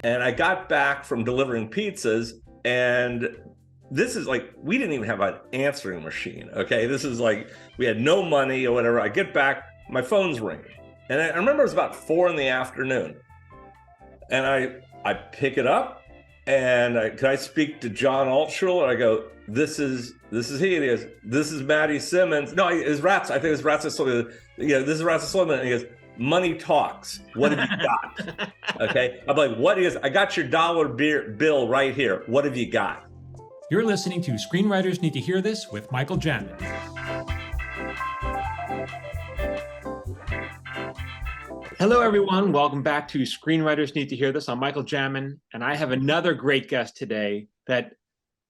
And I got back from delivering pizzas, and this is like, we didn't even have an answering machine, okay? This is like, we had no money or whatever. I get back, my phone's ringing. And I remember it was about 4 p.m. And I pick it up, and can I speak to John Altschuler? I go, this is he. And he goes, this is Maddie Simmons. No, it's Rats. I think it's Rats. This is Rats Sullivan. And he goes, money talks. What have you got? Okay. I'm like, what? He goes, I got your dollar bill right here. What have you got? You're listening to Screenwriters Need to Hear This with Michael Jamin. Hello, everyone. Welcome back to Screenwriters Need to Hear This. I'm Michael Jamin, and I have another great guest today that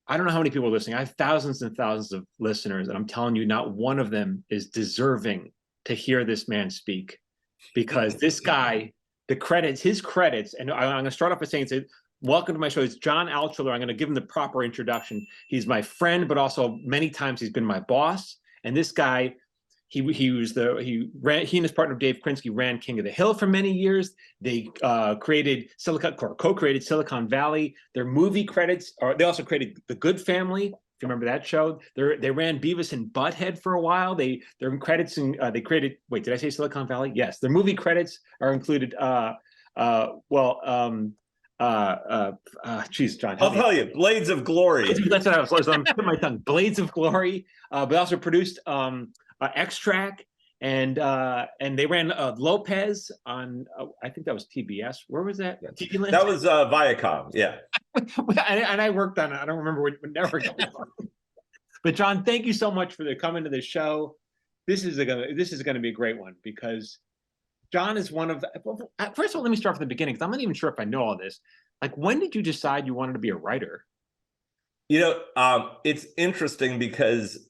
I don't know how many people are listening. I have thousands and thousands of listeners, and I'm telling you, not one of them is deserving to hear this man speak, because this guy, his credits, and I'm going to start off by saying, welcome to my show. It's John Altschuler. I'm going to give him the proper introduction. He's my friend, but also many times he's been my boss. And this guy, he and his partner Dave Krinsky ran King of the Hill for many years. They co-created Silicon Valley. Their movie credits they also created The Good Family, if you remember that show. They ran Beavis and Butthead for a while. Their credits they created. Wait, did I say Silicon Valley? Yes, their movie credits are included. Geez, John. I'll tell you, Blades of Glory. That's what I was. I'm putting my tongue. Blades of Glory. But also produced Extract, and they ran Lopez on I think that was TBS. Where was that? Yeah. That was Viacom. Yeah. and I worked on it. I don't remember what network. But John, thank you so much for coming to the show. This is gonna be a great one, because John is one of first of all, let me start from the beginning, because I'm not even sure if I know all this. Like, when did you decide you wanted to be a writer? It's interesting, because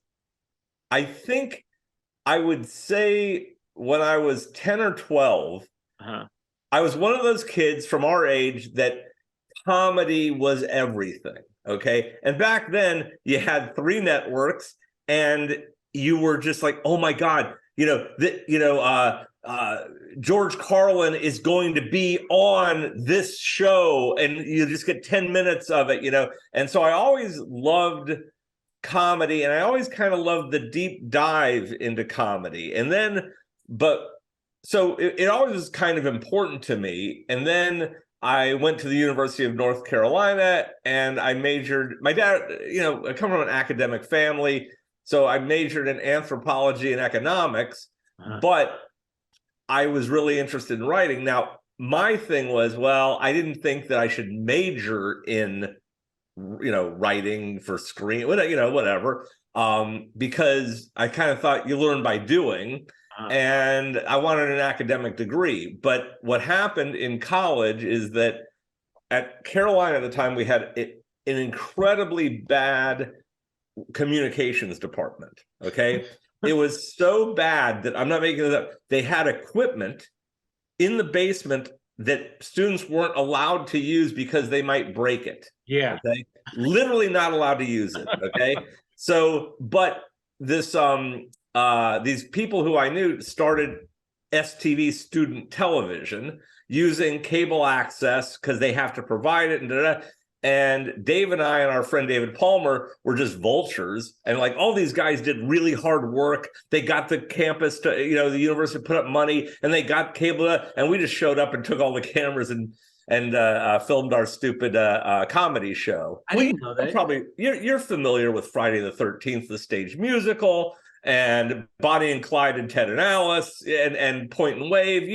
I think I would say when I was 10 or 12, I was one of those kids from our age that comedy was everything, okay? And back then, you had 3 networks, and you were just like, oh my God, George Carlin is going to be on this show, and you just get 10 minutes of it, And so I always loved comedy, and I always kind of loved the deep dive into comedy. And then, so it always was kind of important to me. And then I went to the University of North Carolina, and I majored. My dad, I come from an academic family, so I majored in anthropology and economics, but I was really interested in writing. Now, my thing was, well, I didn't think that I should major in writing for screen, whatever, because I kind of thought you learn by doing, and I wanted an academic degree. But what happened in college is that at Carolina at the time, we had an incredibly bad communications department, okay? It was so bad that I'm not making it up. They had equipment in the basement that students weren't allowed to use because they might break it. Yeah. Okay. Literally not allowed to use it. Okay. So, but this these people who I knew started STV student television using cable access because they have to provide it, and Dave and I and our friend David Palmer were just vultures. And like, all these guys did really hard work. They got the campus to, the university put up money, and they got cable, and we just showed up and took all the cameras and filmed our stupid comedy show. I didn't know that. Probably you're familiar with Friday the 13th, the stage musical, and Bonnie and Clyde and Ted and Alice, and Point and Wave.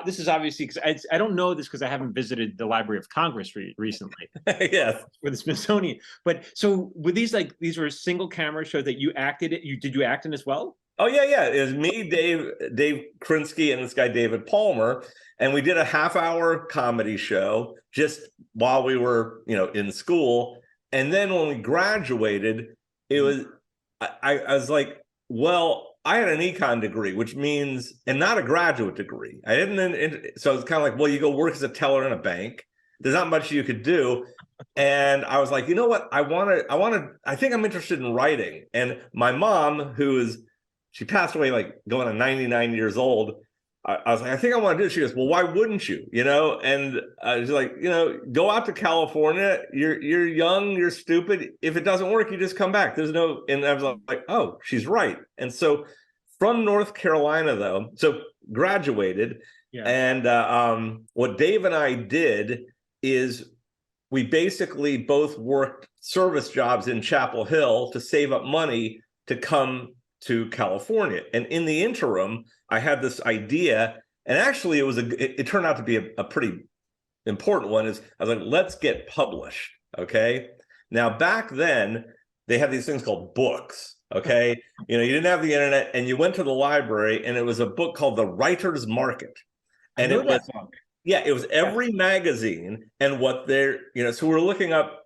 This is obviously, because I don't know this because I haven't visited the Library of Congress recently. Yes, with the Smithsonian. But so with these were single camera shows that you acted in. Did you act in as well? Oh yeah. It was me, Dave Krinsky, and this guy David Palmer, and we did a half-hour comedy show just while we were in school. And then when we graduated, it was I was like, well, I had an econ degree, which means, and not a graduate degree. I didn't, so it's kind of like, well, you go work as a teller in a bank. There's not much you could do. And I was like, you know what? I think I'm interested in writing. And my mom, she passed away like going on 99 years old. I was like, I think I want to do it. She goes, well, why wouldn't you? And she's like, go out to California. You're young, you're stupid. If it doesn't work, you just come back. There's no. And I was like, oh, she's right. And so from North Carolina, though, so graduated, and what Dave and I did is we basically both worked service jobs in Chapel Hill to save up money to come to California. And in the interim, I had this idea, and actually it turned out to be a pretty important one. Is I was like, let's get published. Okay. Now back then they had these things called books. Okay. You didn't have the internet, and you went to the library, and it was a book called The Writer's Market. And it was, it was every magazine and what they're, so we're looking up,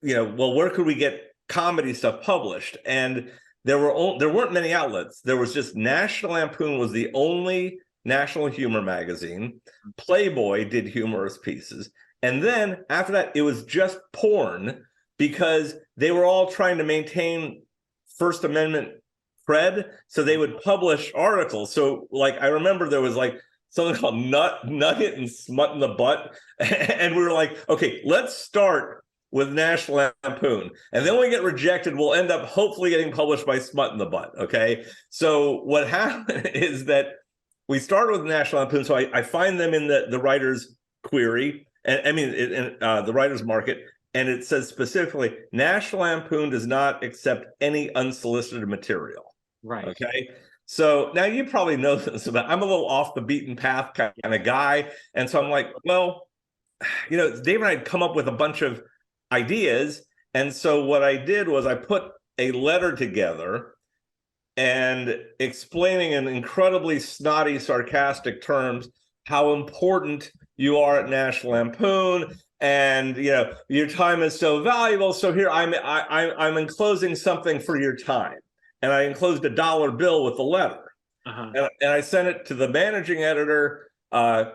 well, where could we get comedy stuff published? And there weren't many outlets. There was just National Lampoon was the only national humor magazine. Playboy did humorous pieces. And then after that, it was just porn, because they were all trying to maintain First Amendment cred. So they would publish articles. So like, I remember there was like something called Nugget and Smut in the Butt. And we were like, okay, let's start with National Lampoon. And then when we get rejected, we'll end up hopefully getting published by Smut in the Butt. Okay. So what happened is that we started with National Lampoon. So I find them in the writer's query, and I mean, the writer's market. And it says specifically, National Lampoon does not accept any unsolicited material. Right. Okay. So now you probably know this, but I'm a little off the beaten path kind of guy. And so I'm like, well, Dave and I had come up with a bunch of ideas. And so what I did was I put a letter together and explaining in incredibly snotty, sarcastic terms how important you are at National Lampoon, and your time is so valuable. So here I'm enclosing something for your time. And I enclosed a $1 bill with the letter. And I sent it to the managing editor,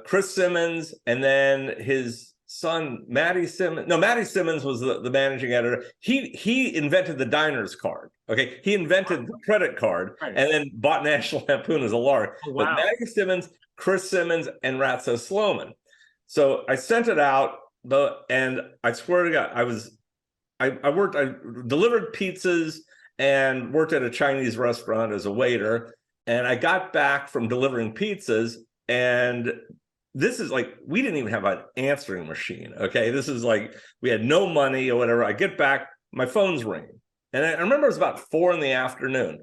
Chris Simmons, and then his son, Matty Simmons. No, Matty Simmons was the managing editor. He invented the diner's card. Okay. He invented the credit card, and then bought National Lampoon as a lark. Oh, wow. But Matty Simmons, Chris Simmons, and Ratso Sloman. So I sent it out, and I swear to God, I delivered pizzas and worked at a Chinese restaurant as a waiter. And I got back from delivering pizzas, and this is like, we didn't even have an answering machine. Okay. This is like, we had no money or whatever. I get back, my phone's ringing. And I remember it was about 4 p.m.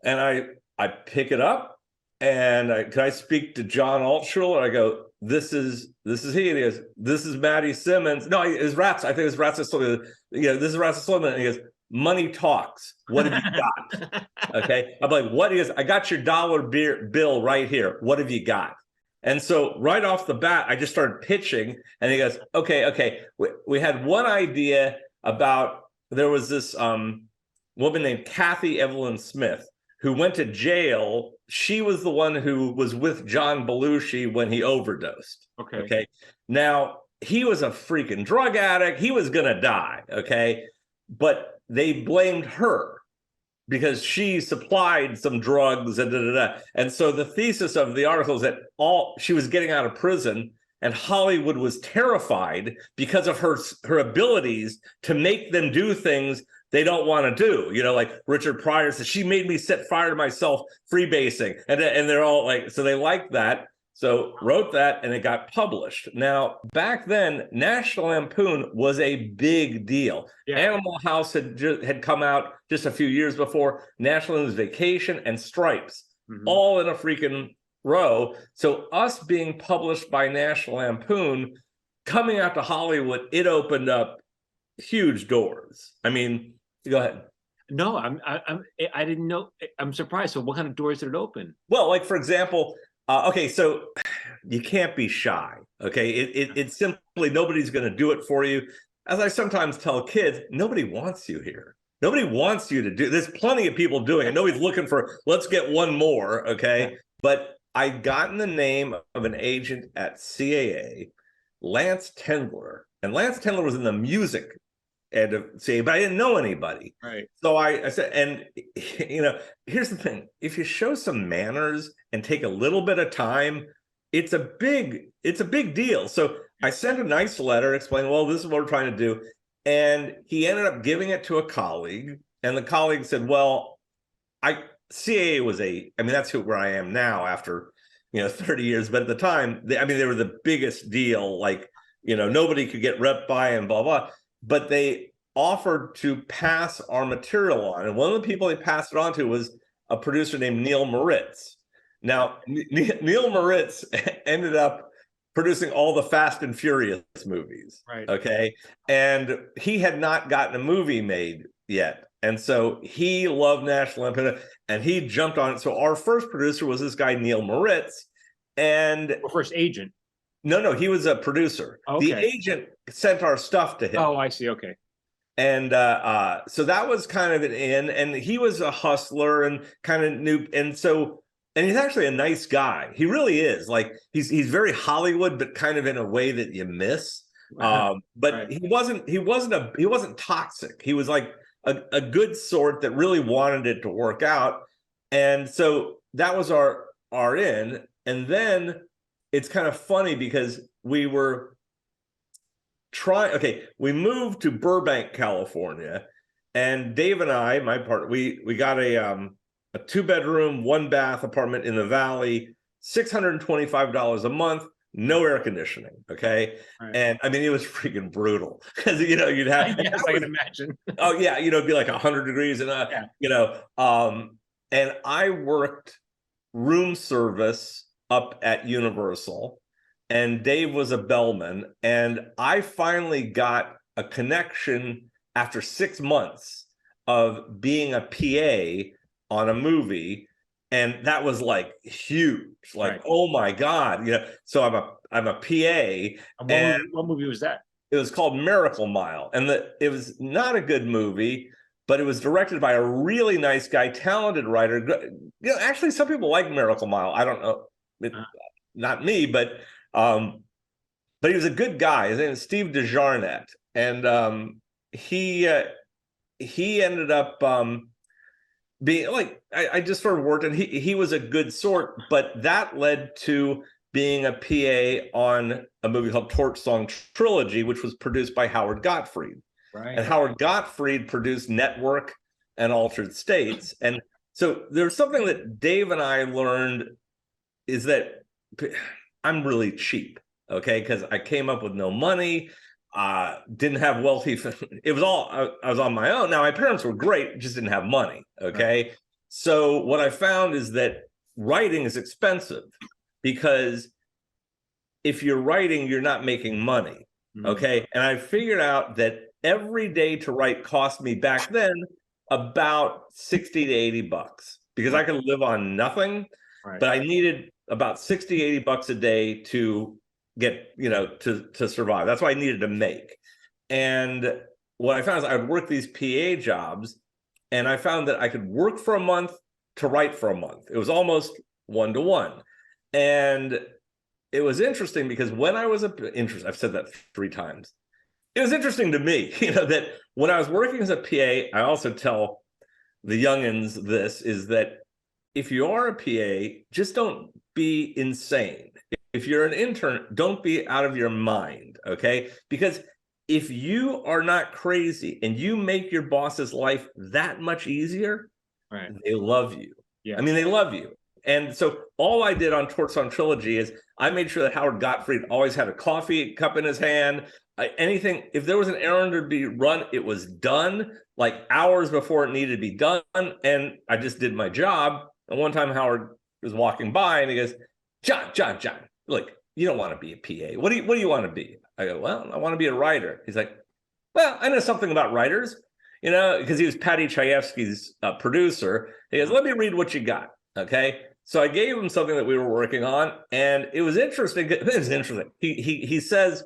And I pick it up, and could I speak to John Altschuler? I go, this is he. And he goes, this is Matty Simmons. No, it's Rats. I think it's Rats. This is Rats Sloman. And he goes, money talks. What have you got? Okay. I'm like, what is, I got your $1 bill right here. What have you got? And so right off the bat, I just started pitching, and he goes, okay. We had one idea about, there was this woman named Kathy Evelyn Smith who went to jail. She was the one who was with John Belushi when he overdosed. Okay. Now, he was a freaking drug addict. He was going to die. Okay. But they blamed her because she supplied some drugs and And so the thesis of the article is that she was getting out of prison, and Hollywood was terrified because of her abilities to make them do things they don't want to do. Like Richard Pryor said, she made me set fire to myself freebasing. And they're all like, so they liked that. So wrote that, and it got published. Now, back then, National Lampoon was a big deal. Yeah. Animal House had come out just a few years before, National Lampoon's Vacation, and Stripes, all in a freaking row. So us being published by National Lampoon, coming out to Hollywood, it opened up huge doors. I mean, go ahead. No, I didn't know. I'm surprised. So what kind of doors did it open? Well, like, for example, okay, so you can't be shy. Okay, it's simply, nobody's going to do it for you. As I sometimes tell kids, nobody wants you here. Nobody wants you to do. There's plenty of people doing it. Nobody's looking for, let's get one more. Okay, but I gotten the name of an agent at CAA, Lance Tendler, and Lance Tendler was in the music and to see, but I didn't know anybody. Right. So I said, and here's the thing: if you show some manners and take a little bit of time, it's a big deal. So I sent a nice letter explaining, well, this is what we're trying to do, and he ended up giving it to a colleague, and the colleague said, well, CAA was that's where I am now after 30 years, but at the time, they were the biggest deal. Like, nobody could get rep by and blah blah. But they offered to pass our material on, and one of the people they passed it on to was a producer named Neil Moritz. Now, Neil Moritz ended up producing all the Fast and Furious movies. Right. Okay, and he had not gotten a movie made yet. And so he loved National Lampoon, and he jumped on it. So our first producer was this guy, Neil Moritz. And our first agent. No, he was a producer. Okay. The agent sent our stuff to him. Oh, I see. Okay. And so that was kind of an in, and he was a hustler and kind of new. And he's actually a nice guy. He really is. Like, he's very Hollywood, but kind of in a way that you miss. But right. he wasn't toxic. He was like a good sort that really wanted it to work out. And so that was our in. And then it's kind of funny because we were we moved to Burbank, California, and Dave and I, my partner, we got a 2-bedroom, 1-bath apartment in the Valley, $625 a month, no air conditioning. Okay. Right. And it was freaking brutal because, you'd have, yes, I can imagine. Oh yeah. It'd be like 100 degrees and, and I worked room service up at Universal, and Dave was a bellman, and I finally got a connection after 6 months of being a PA on a movie, and that was like huge, like, right. Oh my God, so I'm a PA. And what movie was that? It was called Miracle Mile, and it was not a good movie, but it was directed by a really nice guy, talented writer. Actually, some people like Miracle Mile. I don't know, not me, but he was a good guy. His name is Steve DeJarnette, and he ended up being like, I just sort of worked, and he was a good sort, but that led to being a PA on a movie called Torch Song Trilogy, which was produced by Howard Gottfried. Right. And Howard Gottfried produced Network and Altered States. And so there's something that Dave and I learned is that I'm really cheap, okay? Because I came up with no money, didn't have wealthy. It was all, I was on my own. Now, my parents were great, just didn't have money, okay? Right. So what I found is that writing is expensive because if you're writing, you're not making money, okay? And I figured out that every day to write cost me back then about 60 to 80 bucks because I could live on nothing, right. But I needed about 60, 80 bucks a day to get, to survive. That's what I needed to make. And what I found is I would work these PA jobs, and I found that I could work for a month to write for a month. It was almost 1-to-1. And it was interesting because when I was I've said that 3 times. It was interesting to me, that when I was working as a PA, I also tell the youngins this, is that if you are a PA, just don't be insane. If you're an intern, don't be out of your mind, okay? Because if you are not crazy and you make your boss's life that much easier, right, they love you. Yeah. They love you. And so all I did on Torch Song Trilogy is I made sure that Howard Gottfried always had a coffee cup in his hand. Anything, if there was an errand to be run, it was done like hours before it needed to be done. And I just did my job. And one time Howard was walking by and he goes, John, look, you don't want to be a PA. What do you want to be? I go, well, I want to be a writer. He's like, well, I know something about writers, because he was Patty Chayefsky's producer. He goes, let me read what you got. Okay. So I gave him something that we were working on, and it was interesting. It was interesting. He says,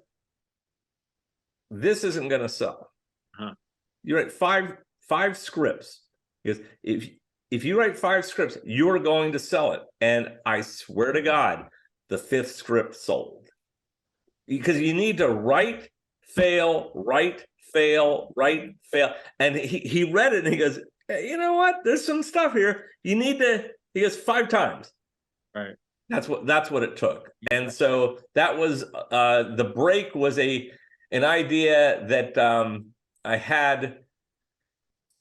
this isn't going to sell. Huh. You write five scripts. Because if you write 5 scripts, you're going to sell it. And I swear to God, the 5th script sold. Because you need to write, fail, write, fail, write, fail. And he read it and he goes, hey, you know what? There's some stuff here. You need to, he goes, 5 times. Right. That's what it took. And so that was the break was an idea that I had.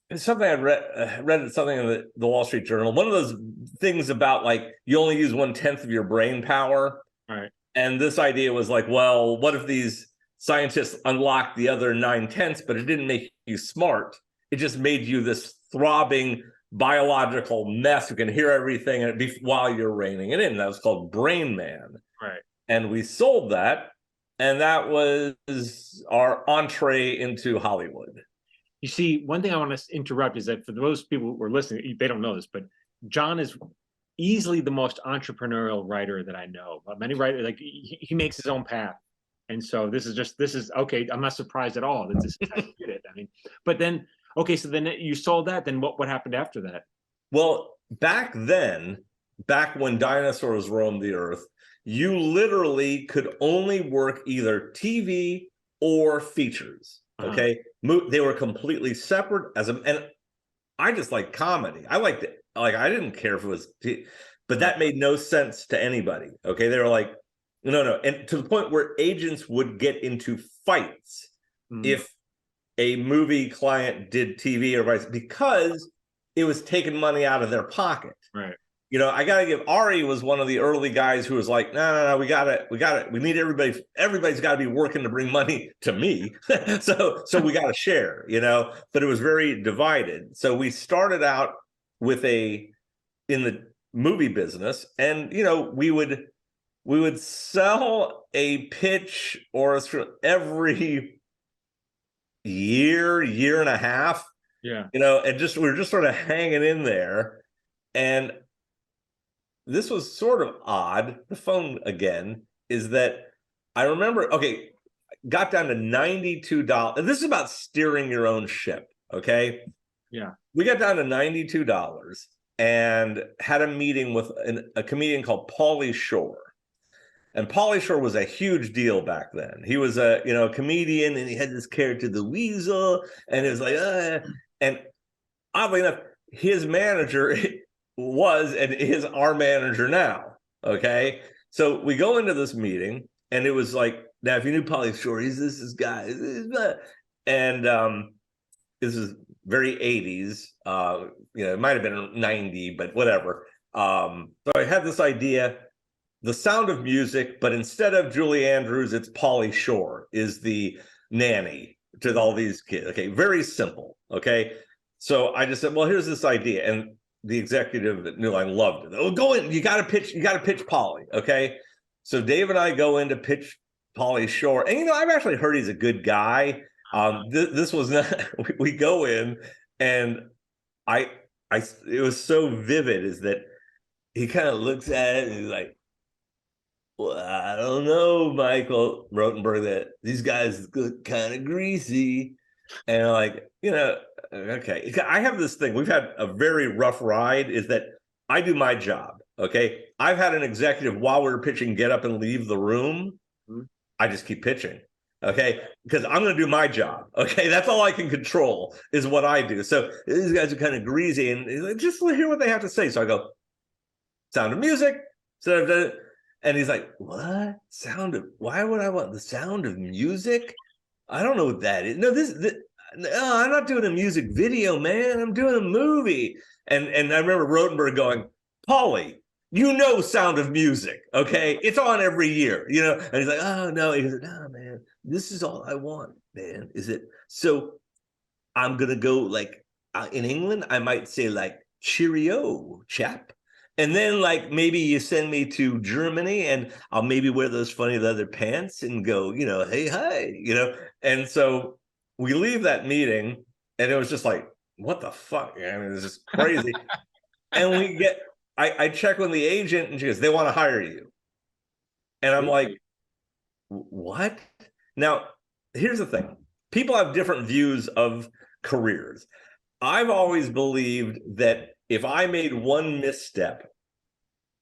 It's something I read something in the Wall Street Journal. One of those things about like you only use 1/10 of your brain power. Right. And this idea was like, well, what if these scientists unlocked the other 9/10, but it didn't make you smart. It just made you this throbbing biological mess who can hear everything and while you're reining it in. That was called Brain Man. Right. And we sold that. And that was our entree into Hollywood. You see, one thing I want to interrupt is that for those people who are listening, they don't know this, but John is easily the most entrepreneurial writer that I know. Many writers, like he makes his own path. And so this is okay. I'm not surprised at all that this is how you did it. I mean, but then, okay, so then you sold that. Then what happened after that? Well, back when dinosaurs roamed the earth, you literally could only work either TV or features. Okay. They were completely separate and I just like comedy. I liked it. Like, I didn't care if it was, but that made no sense to anybody. Okay. They were like, no. And to the point where agents would get into fights if a movie client did TV or vice, because it was taking money out of their pocket. Right. I got to give Ari was one of the early guys who was like, no, we got it. We need everybody's got to be working to bring money to me. so we got to share, but it was very divided. So we started out in the movie business, and, we would sell a pitch or every year and a half. Yeah. And we were just sort of hanging in there. And this was sort of odd. The phone again is that I remember, okay, got down to $92. This is about steering your own ship. Okay. Yeah. We got down to $92 and had a meeting with a comedian called Pauly Shore. And Pauly Shore was a huge deal back then. He was a comedian, and he had this character, the Weasel, and it was like, and oddly enough, his manager was and is our manager now. Okay, so we go into this meeting, and it was like, now if you knew Pauly Shore, he's this guy, and this is very 80s. It might have been 90, but whatever. So I had this idea. The Sound of Music, but instead of Julie Andrews, it's Pauly Shore is the nanny to all these kids. Okay, very simple. Okay, so I just said, well, here's this idea, and the executive at New Line loved it. Oh, go in. You got to pitch Pauly. Okay, so Dave and I go in to pitch Pauly Shore, and I've actually heard he's a good guy. This was not. We go in, and it was so vivid is that he kind of looks at it and he's like, well, I don't know, Michael Rotenberg, that these guys look kind of greasy. And okay. I have this thing. We've had a very rough ride, is that I do my job. Okay. I've had an executive while we were pitching get up and leave the room. I just keep pitching. Okay. Because I'm going to do my job. Okay. That's all I can control is what I do. So these guys are kind of greasy, and just hear what they have to say. So I go, Sound of Music. And he's like, what? Why would I want the Sound of Music? I don't know what that is. No, no, I'm not doing a music video, man. I'm doing a movie. And I remember Rotenberg going, Pauly, Sound of Music, okay? It's on every year, And he's like, oh, no. He goes, no, man, this is all I want, man. Is it? So I'm going to go, like, in England, I might say, like, cheerio, chap. And then, like, maybe you send me to Germany, and I'll maybe wear those funny leather pants and go, hey, hi, And so we leave that meeting, and it was just like, what the fuck? I mean, it's just crazy. And I check with the agent, and she goes, they want to hire you. And I'm like, what? Now, here's the thing. People have different views of careers. I've always believed that if I made one misstep,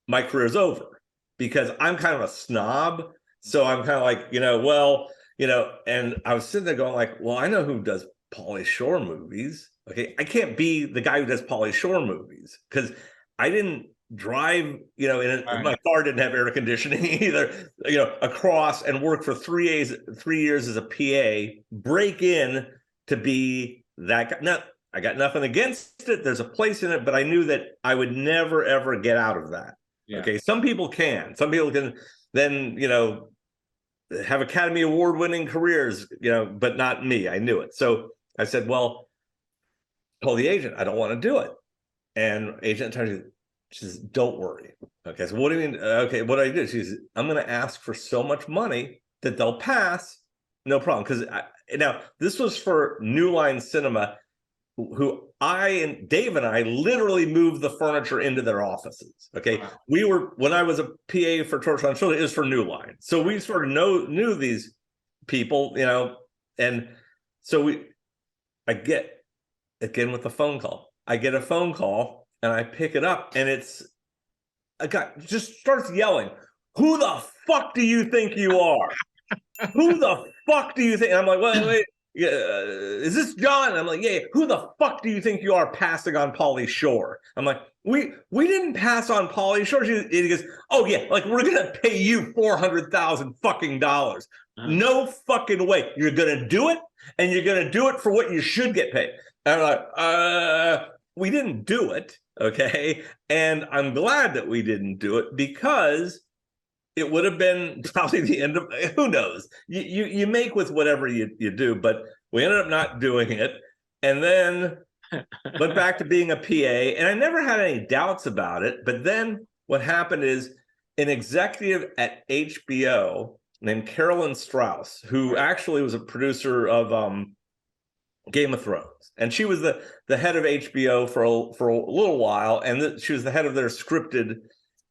my career's over, because I'm kind of a snob. So I'm kind of like, well, and I was sitting there going like, well, I know who does Pauly Shore movies. Okay, I can't be the guy who does Pauly Shore movies because I didn't drive, my car didn't have air conditioning either, across and work for 3 years as a PA, break in to be that guy. Now, I got nothing against it. There's a place in it, but I knew that I would never, ever get out of that. Yeah. Okay, some people can. Some people can then, have Academy Award winning careers, but not me. I knew it. So I said, well, told the agent, I don't want to do it. And agent told me, she says, don't worry. Okay, so what do you mean? Okay, what do I do? She says, I'm going to ask for so much money that they'll pass. No problem. Because now this was for New Line Cinema, who Dave and I literally moved the furniture into their offices. Okay, wow. When I was a PA for Torch on Show, it was for New Line, so we sort of knew these people, and so I get again with the phone call. I get a phone call and I pick it up, and it's a guy just starts yelling, "Who the fuck do you think you are? Who the fuck do you think?" And I'm like, wait. Is this John? And I'm like, yeah. Who the fuck do you think you are passing on Pauly Shore? I'm like, we didn't pass on Pauly Shore. He goes, oh yeah, like we're gonna pay you $400,000 fucking dollars. No fucking way. You're gonna do it, and you're gonna do it for what you should get paid. And I'm like, we didn't do it, okay? And I'm glad that we didn't do it because it would have been probably the end of, who knows? You make with whatever you do, but we ended up not doing it. And then went back to being a PA, and I never had any doubts about it. But then what happened is an executive at HBO named Carolyn Strauss, who actually was a producer of Game of Thrones. And she was the head of HBO for a little while, and she was the head of their scripted.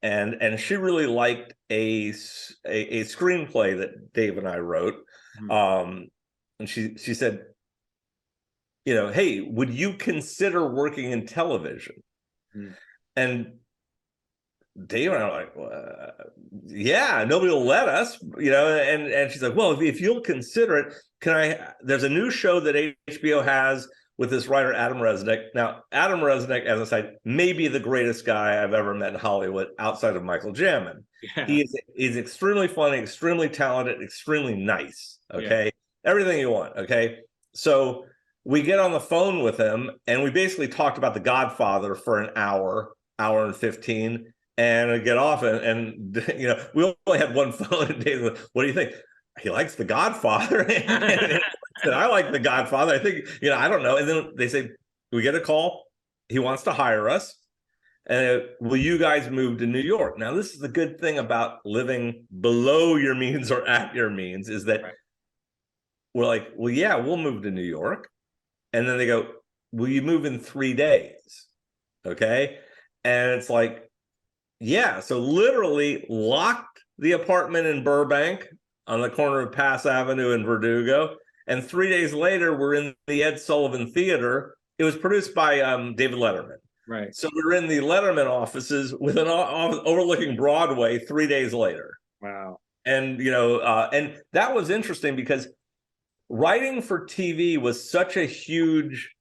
And she really liked a screenplay that Dave and I wrote. And she said, hey, would you consider working in television? And Dave and I are like, well, yeah, nobody will let us, and she's like, well, if you'll consider it, there's a new show that HBO has with this writer, Adam Resnick. Now, Adam Resnick, as I said, may be the greatest guy I've ever met in Hollywood outside of Michael Jamin. Yeah. He's extremely funny, extremely talented, extremely nice, okay? Yeah. Everything you want, okay? So we get on the phone with him, and we basically talked about The Godfather for an hour and 15, and I get off, and we only had one phone a day. What do you think? He likes The Godfather. And I like The Godfather. I think, I don't know. And then they say, we get a call. He wants to hire us. And will you guys move to New York? Now, this is the good thing about living below your means or at your means is that we're like, well, yeah, we'll move to New York. And then they go, will you move in 3 days? Okay. And it's like, yeah. So literally locked the apartment in Burbank on the corner of Pass Avenue and Verdugo. And 3 days later, we're in the Ed Sullivan Theater. It was produced by David Letterman. Right. So we were in the Letterman offices with an overlooking Broadway 3 days later. Wow. And, and that was interesting because writing for TV was such a huge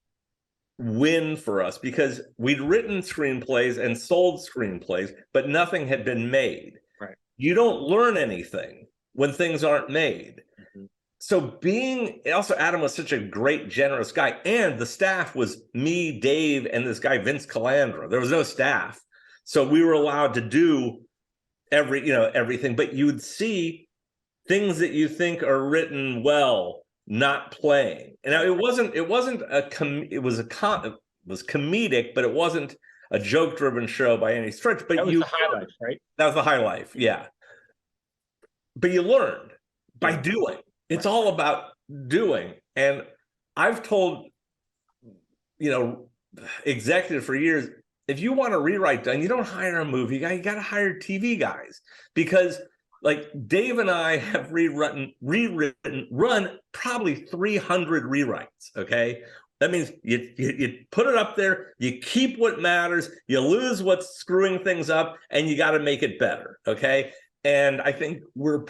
win for us because we'd written screenplays and sold screenplays, but nothing had been made. Right. You don't learn anything when things aren't made. Mm-hmm. So also Adam was such a great, generous guy, and the staff was me, Dave, and this guy, Vince Calandra. There was no staff. So we were allowed to do everything, but you would see things that you think are written well, not playing. And now it was comedic, but it wasn't a joke-driven show by any stretch. But that was the high life, right? That was the high life, yeah. But you learned by doing. It's all about doing. And I've told, executive for years, if you want a rewrite done, you don't hire a movie guy, you got to hire TV guys. Because like Dave and I have run probably 300 rewrites, okay? That means you put it up there, you keep what matters, you lose what's screwing things up, and you got to make it better, okay? And I think we're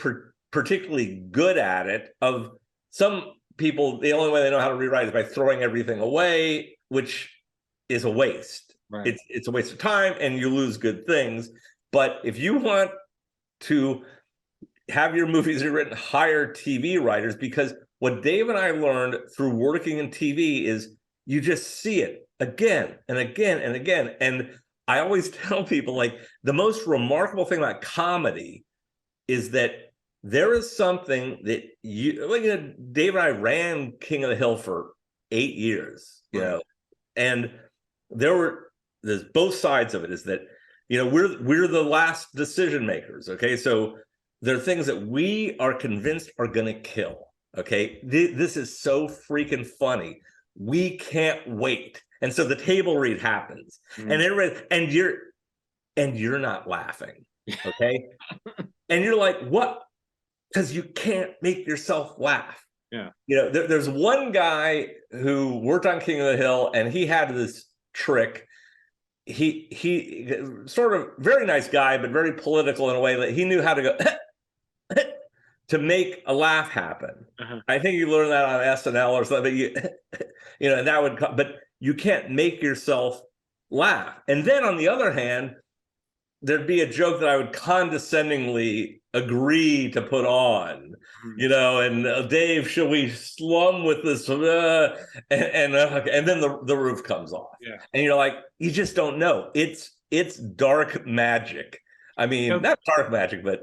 particularly good at it. Of some people, the only way they know how to rewrite is by throwing everything away, which is a waste. Right. It's a waste of time, and you lose good things. But if you want to have your movies rewritten, hire TV writers, because what Dave and I learned through working in TV is you just see it again and again and again. And I always tell people, like, the most remarkable thing about comedy is that there is something that Dave and I ran King of the Hill for 8 years, and there's both sides of it. Is that, we're the last decision makers. Okay. So there are things that we are convinced are going to kill. Okay. This is so freaking funny. We can't wait. And so the table read happens, and everybody, and you're not laughing. Okay. And you're like, what? Because you can't make yourself laugh. Yeah. There's one guy who worked on King of the Hill, and he had this trick. He sort of very nice guy, but very political in a way that he knew how to go to make a laugh happen. I think you learned that on SNL or something. And that would come, but you can't make yourself laugh. And then on the other hand, there'd be a joke that I would condescendingly agree to put on, and Dave, shall we slum with this? And then the roof comes off. Yeah. And you're like, you just don't know. It's dark magic. I mean, not dark magic, but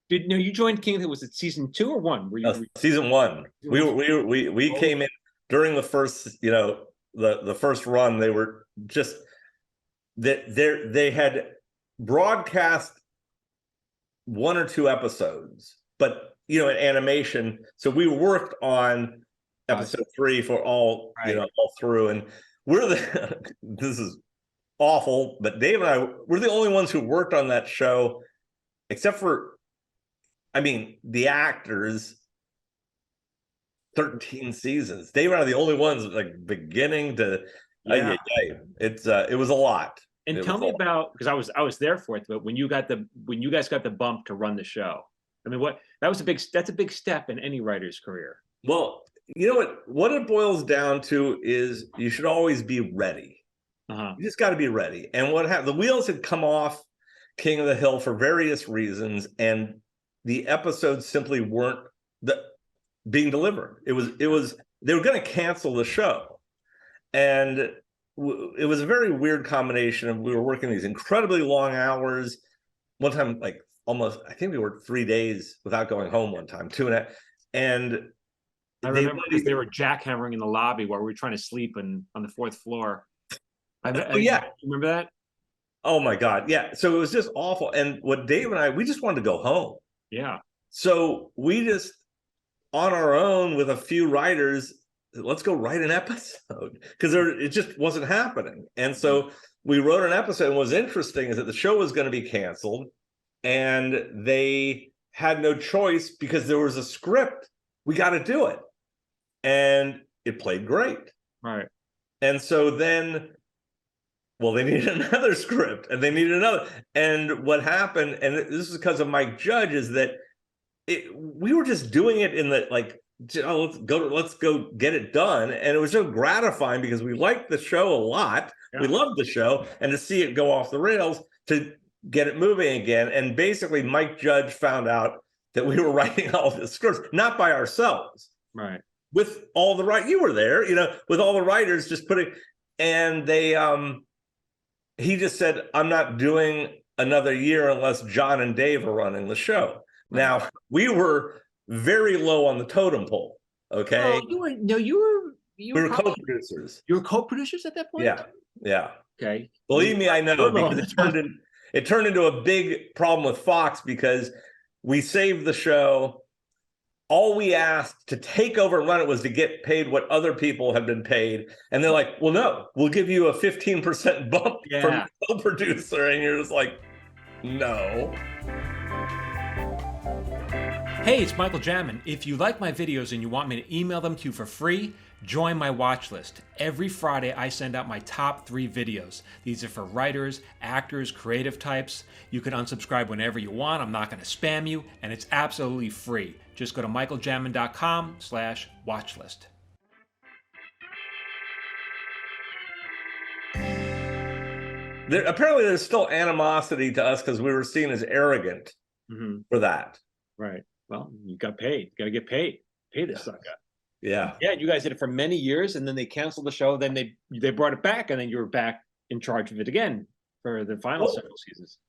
you joined King of the Hill, was it season 2 or 1? Season 1. We came in during the first, the first run. They were just they had broadcast 1 or 2 episodes, but in animation. So we worked on episode 3 for all, all through. And this is awful, but Dave and I, we're the only ones who worked on that show, except for, the actors, 13 seasons. Dave and I are the only ones, like, beginning to, it was a lot. And tell me about, because I was there for it, but when you guys got the bump to run the show, that's a big step in any writer's career. Well, what it boils down to is you should always be ready. You just got to be ready. And what happened? The wheels had come off King of the Hill for various reasons, and the episodes simply weren't being delivered. It was they were going to cancel the show, and it was a very weird combination of, we were working these incredibly long hours. One time, like, almost, I think we worked 3 days without going home one time, 2.5. And I remember they were jackhammering in the lobby while we were trying to sleep on the 4th floor. Yeah. Remember that? Oh my God. Yeah. So it was just awful. And what Dave and I, we just wanted to go home. Yeah. So we just, on our own with a few writers, let's go write an episode, because it just wasn't happening. And so we wrote an episode. And what's interesting is that the show was going to be canceled, and they had no choice because there was a script. We got to do it. And it played great. Right. And so then, they needed another script, and they needed another. And what happened, and this is because of Mike Judge, is that we were just doing it in the, like, let's go get it done. And it was so gratifying because we liked the show a lot. Yeah. We loved the show, and to see it go off the rails, to get it moving again. And basically Mike Judge found out that we were writing all the scripts, not by ourselves, right, with all the you were there, with all the writers just putting, and they he just said, I'm not doing another year unless John and Dave are running the show. Right. Now, we were very low on the totem pole. Okay. We were co-producers. You were co-producers at that point? Yeah. Okay. Believe me, I know, because it turned into a big problem with Fox, because we saved the show. All we asked to take over and run it was to get paid what other people have been paid. And they're like, well, no, we'll give you a 15% bump from co-producer. And you're just like, no. Hey, it's Michael Jamin. If you like my videos and you want me to email them to you for free, Join my watch list. Every Friday, I send out my top 3 videos. These are for writers, actors, creative types. You can unsubscribe whenever you want. I'm not going to spam you, and it's absolutely free. Just go to michaeljamin.com/watchlist. Apparently, there's still animosity to us because we were seen as arrogant for that. Right. Well, you got paid. You got to get paid. Pay this sucker. Yeah. Yeah, you guys did it for many years, and then they canceled the show. Then they brought it back, and then you were back in charge of it again for the final several seasons.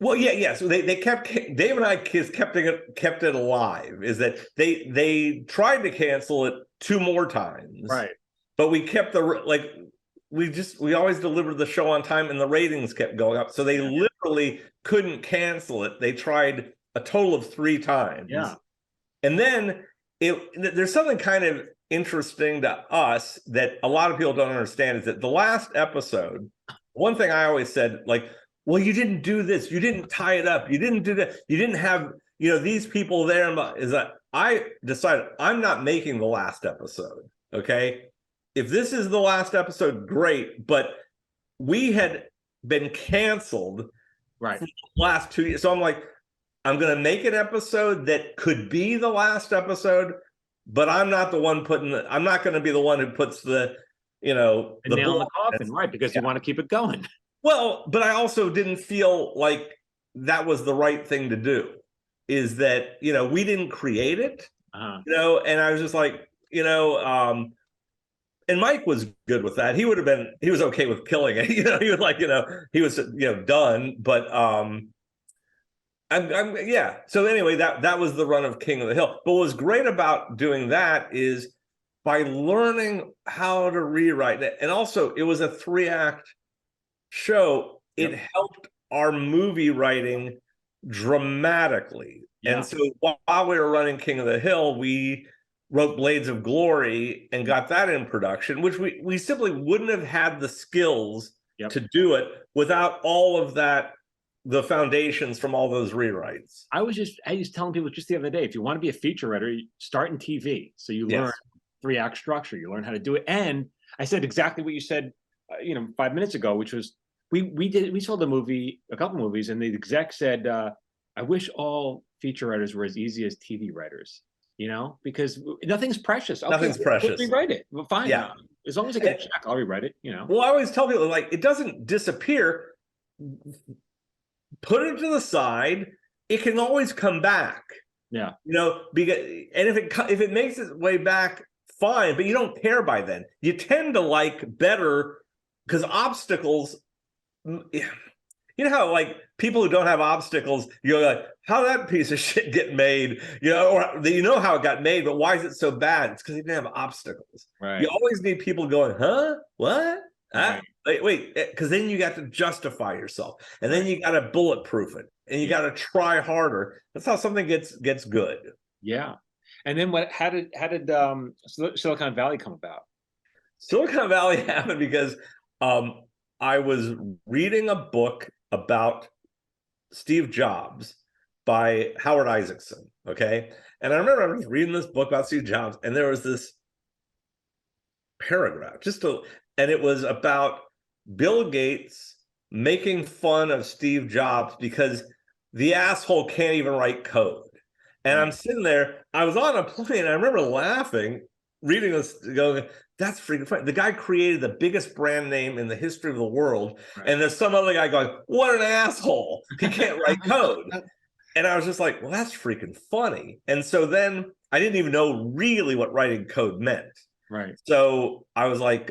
Well, yeah. So they kept, Dave and I kept it alive. Is that they tried to cancel it 2 more times, right? But we kept we always delivered the show on time, and the ratings kept going up. So they literally couldn't cancel it. They tried a total of 3 times. Yeah, and then there's something kind of interesting to us that a lot of people don't understand is that the last episode, one thing I always said, like, well, you didn't do this, you didn't tie it up, you didn't do that, you didn't have, these people there, is that I decided I'm not making the last episode. Okay. If this is the last episode, great. But we had been canceled right for the last 2 years. So I'm like, I'm going to make an episode that could be the last episode, but I'm not the one I'm not going to be the one who puts the nail in the coffin, right? Because you want to keep it going. Well, but I also didn't feel like that was the right thing to do. Is that, we didn't create it, and I was just like, and Mike was good with that. He was okay with killing it. He was like, he was, done, but, So anyway, that was the run of King of the Hill. But what was great about doing that is by learning how to rewrite it. And also it was a 3-act show. It helped our movie writing dramatically. Yeah. And so while we were running King of the Hill, we wrote Blades of Glory and got that in production, which we simply wouldn't have had the skills to do it without all of that, the foundations from all those rewrites. I was telling people just the other day, if you want to be a feature writer, you start in TV. So you learn 3-act structure, you learn how to do it. And I said exactly what you said, 5 minutes ago, which was we saw a couple movies, and the exec said, I wish all feature writers were as easy as TV writers, because nothing's precious. Okay, nothing's precious. Rewrite it. Well, fine. Yeah. As long as I get a check, I'll rewrite it, Well, I always tell people, like, it doesn't disappear. Put it to the side. It can always come back. Yeah. Because, and if it makes its way back, fine, but you don't care by then. You tend to like better because obstacles, how like people who don't have obstacles, you're like, how that piece of shit get made, or how it got made, but why is it so bad? It's because you didn't have obstacles. Right. You always need people going, huh? What? Right. Wait, because then you got to justify yourself, and then you got to bulletproof it, and you got to try harder. That's how something gets good. Yeah. And then how did Silicon Valley come about? Silicon Valley happened because I was reading a book about Steve Jobs by Howard Isaacson. Okay. And I remember I was reading this book about Steve Jobs, and there was this paragraph and it was about Bill Gates making fun of Steve Jobs because the asshole can't even write code. And I'm sitting there, I was on a plane, and I remember laughing, reading this, going, that's freaking funny. The guy created the biggest brand name in the history of the world. Right. And there's some other guy going, what an asshole. He can't write code. And I was just like, well, that's freaking funny. And so then I didn't even know really what writing code meant. Right. So I was like,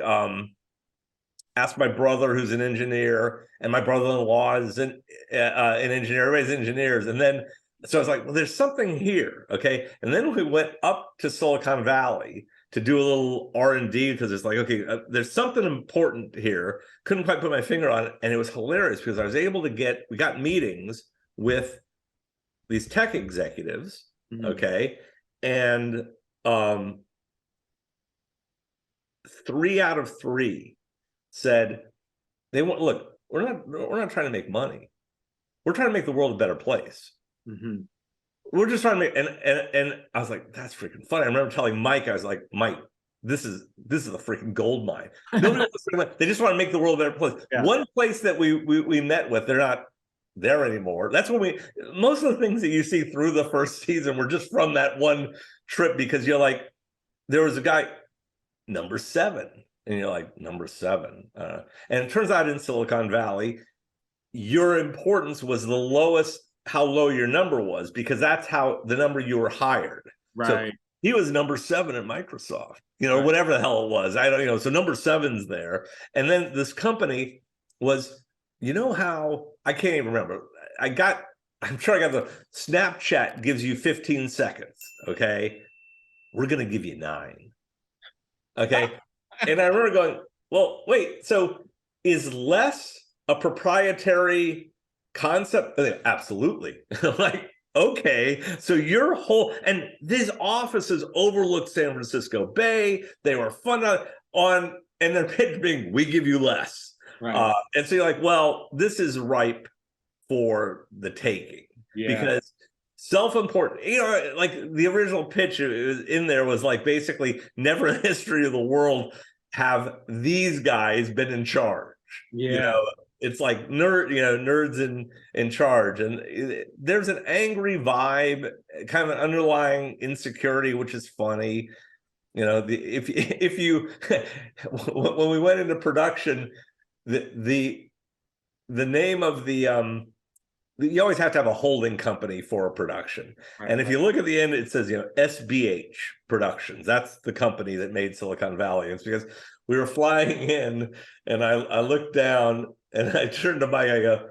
asked my brother, who's an engineer, and my brother-in-law is an engineer. Everybody's engineers. And then, so I was like, well, there's something here. Okay. And then we went up to Silicon Valley to do a little R&D because it's like, okay, there's something important here. Couldn't quite put my finger on it. And it was hilarious because I was able to we got meetings with these tech executives. Mm-hmm. Okay. And 3 out of 3 said they want, look, we're not trying to make money. We're trying to make the world a better place. Mm-hmm. We're just trying to make, and I was like, that's freaking funny. I remember telling Mike, I was like, Mike, this is a freaking gold mine. Nobody wants to, they just want to make the world a better place. Yeah. One place that we met with, they're not there anymore. That's when most of the things that you see through the first season were just from that one trip, because you're like, there was a guy, number 7, and you're like, number 7. And it turns out in Silicon Valley, your importance was the lowest, how low your number was, because that's how the number you were hired. Right. So he was number 7 at Microsoft, right. Whatever the hell it was. I don't, so number 7's there. And then this company was, how, I can't even remember. I'm sure I got the Snapchat gives you 15 seconds. Okay. We're going to give you 9. Okay. And I remember going, well, wait, so is less a proprietary concept? Absolutely. Like, okay, so your whole, and these offices overlooked San Francisco Bay. They were fun on, and they're pitch being, we give you less. Right. And so you're like, well, this is ripe for the taking. Yeah. Because self-important, like the original pitch in there was like, basically, never in the history of the world have these guys been in charge. Yeah. It's like nerds in charge, and there's an angry vibe, kind of an underlying insecurity, which is funny. If you when we went into production, the name of the you always have to have a holding company for a production, right. And if you look at the end, it says SBH Productions. That's the company that made Silicon Valley. It's because we were flying in, and I looked down. And I turned to Mike, I go,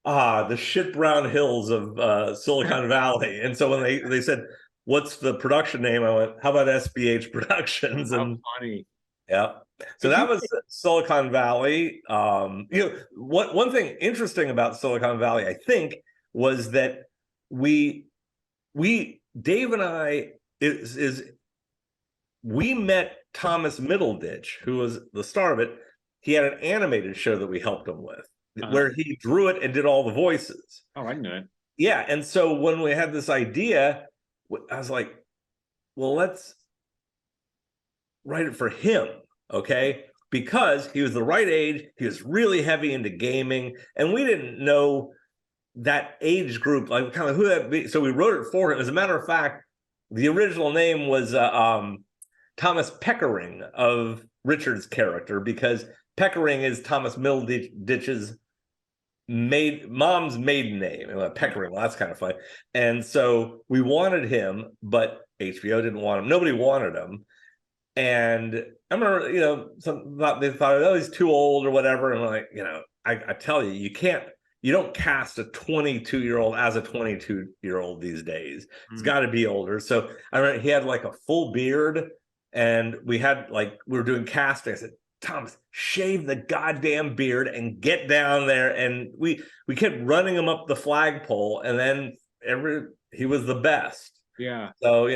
the shit brown hills of Silicon Valley. And so when they said, what's the production name? I went, how about SBH Productions? And how funny. Yeah. So that was Silicon Valley. One thing interesting about Silicon Valley, I think, was that Dave and I, we met Thomas Middleditch, who was the star of it. He had an animated show that we helped him with, where he drew it and did all the voices. Oh, I know it. Yeah, and so when we had this idea, I was like, well, let's write it for him, okay? Because he was the right age, he was really heavy into gaming, and we didn't know that age group, like kind of who that be. So we wrote it for him. As a matter of fact, the original name was Thomas Peckering of Richard's character, because Peckering is Thomas Middleditch's mom's maiden name. Peckering, well, that's kind of funny. And so we wanted him, but HBO didn't want him. Nobody wanted him. And I remember, they thought, oh, he's too old or whatever. And we're like, I tell you, you don't cast a 22-year-old as a 22-year-old these days. It's got to be older. So I remember he had like a full beard, and we were doing casting. I said, Thomas, shave the goddamn beard and get down there. And we kept running him up the flagpole, and then he was the best. Yeah. So,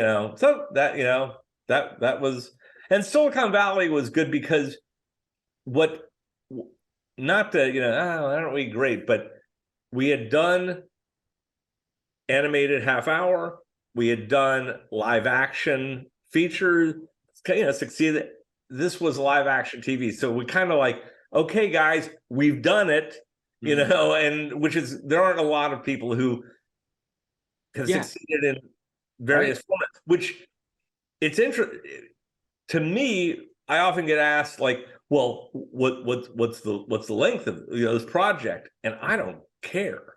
that was, and Silicon Valley was good because aren't we great, but we had done animated half hour. We had done live action features, succeeded. This was live action TV. So we kind of like, okay, guys, we've done it, and there aren't a lot of people who have succeeded in various formats, which it's interesting to me. I often get asked like, well, what's the length of this project? And I don't care.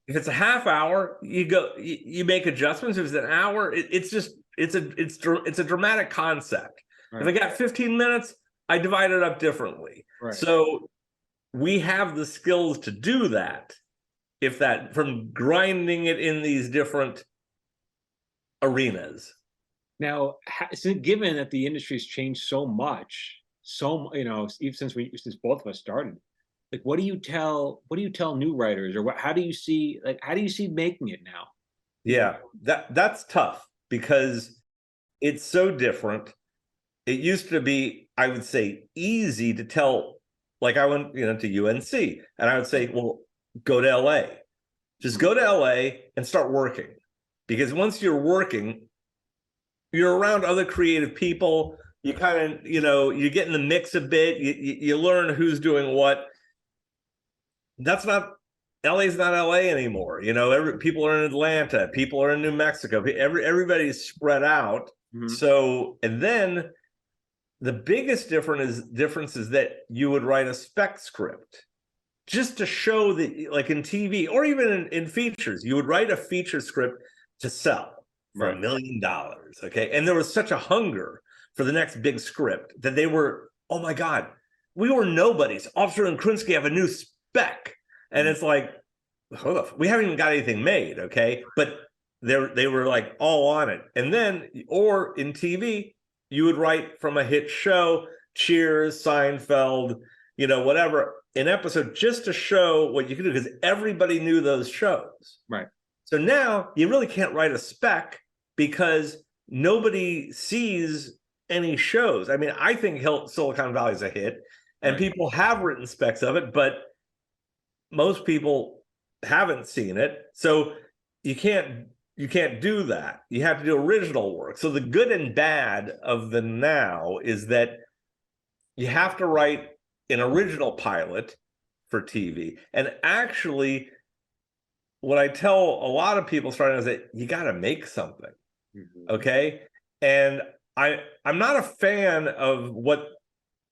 If it's a half hour, you make adjustments. If it's an hour, it's a dramatic concept. Right. If I got 15 minutes, I divide it up differently. Right. So we have the skills to do that. From grinding it in these different arenas. Now, given that the industry's changed so much, even since both of us started, like, what do you tell new writers, or how do you see making it now? Yeah, that's tough, because it's so different. It used to be, I would say, easy to tell. Like, I went, to UNC, and I would say, well, go to LA. Just go to LA and start working, because once you're working, you're around other creative people. you kind of, you get in the mix a bit. You learn who's doing what. That's not LA's not LA anymore. People are in Atlanta, people are in New Mexico. Everybody's spread out. Mhm. So, and then the biggest difference is that you would write a spec script just to show that, like in TV or even in features, you would write a feature script to sell for $1 million. Okay. And there was such a hunger for the next big script that they were, oh my God, we were nobodies. Officer and Krinsky have a new spec. And it's like, hold up, we haven't even got anything made. Okay. But they were like all on it. And then, or in TV, you would write from a hit show, Cheers, Seinfeld, whatever, an episode just to show what you could do because everybody knew those shows. Right. So now you really can't write a spec because nobody sees any shows. I mean, I think Silicon Valley is a hit and people have written specs of it, but most people haven't seen it. So you can't do that. You have to do original work. So the good and bad of the now is that you have to write an original pilot for TV. And actually, what I tell a lot of people starting is that you got to make something. Okay. And I'm not a fan of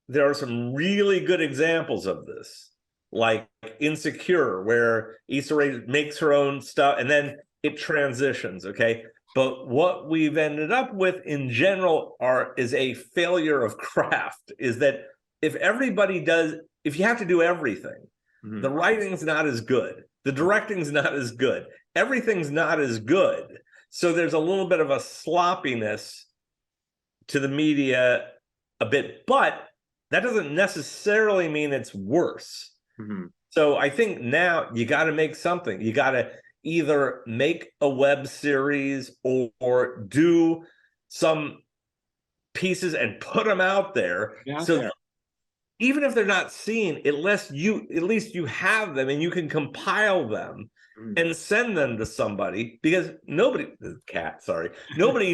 there are some really good examples of this, like Insecure, where Issa Rae makes her own stuff and then it transitions. Okay. But what we've ended up with in general is a failure of craft, is that if you have to do everything, the writing's not as good. The directing's not as good. Everything's not as good. So there's a little bit of a sloppiness to the media a bit, but that doesn't necessarily mean it's worse. So I think now you got to make something. You got to either make a web series or do some pieces and put them out there. Even if they're not seen, at least you have them and you can compile them and send them to somebody, because nobody